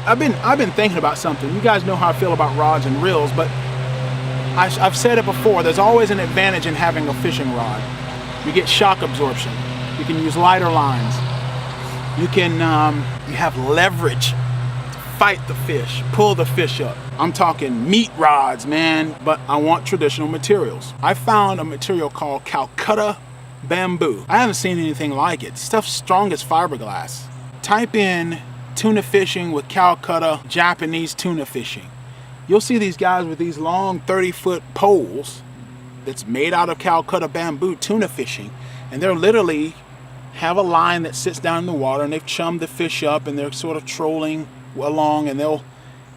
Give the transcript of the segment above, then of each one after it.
I've been thinking about something. You guys know how I feel about rods and reels, but I've said it before, there's always an advantage in having a fishing rod. You get shock absorption. You can use lighter lines. You can you have leverage to fight the fish, pull the fish up. I'm talking meat rods, man, but I want traditional materials. I found a material called Calcutta bamboo. I haven't seen anything like it. Stuff's strong as fiberglass. Type in tuna fishing with Calcutta Japanese tuna fishing. You'll see these guys with these long 30-foot poles that's made out of Calcutta bamboo tuna fishing, and they're literally have a line that sits down in the water, and they've chummed the fish up, and they're sort of trolling along, and they'll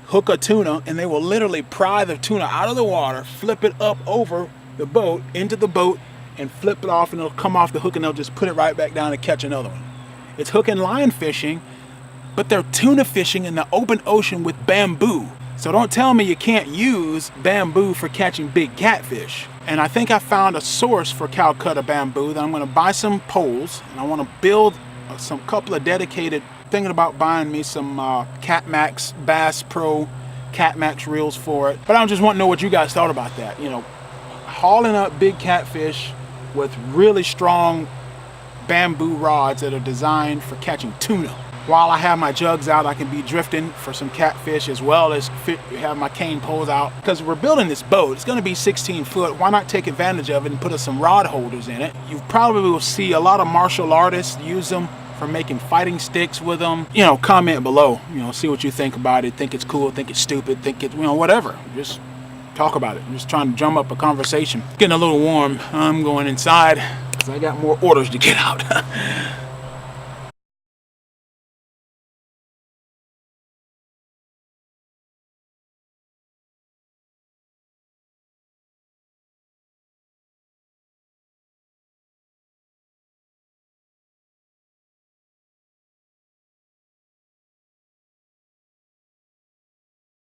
hook a tuna, and they will literally pry the tuna out of the water, flip it up over the boat, into the boat, and flip it off, and it'll come off the hook, and they'll just put it right back down and catch another one. It's hook and line fishing, but they're tuna fishing in the open ocean with bamboo. So don't tell me you can't use bamboo for catching big catfish. And I think I found a source for Calcutta bamboo that I'm going to buy some poles, and I want to build some couple of dedicated, thinking about buying me some Catmax Bass Pro Catmax reels for it. But I just want to know what you guys thought about that. You know, hauling up big catfish with really strong bamboo rods that are designed for catching tuna. While I have my jugs out, I can be drifting for some catfish, as well as have my cane poles out. Because we're building this boat, it's going to be 16 foot. Why not take advantage of it and put some rod holders in it? You probably will see a lot of martial artists use them for making fighting sticks with them. You know, comment below. You know, see what you think about it. Think it's cool, think it's stupid, think it, you know, whatever. Just talk about it. I'm just trying to drum up a conversation. Getting a little warm. I'm going inside because I got more orders to get out.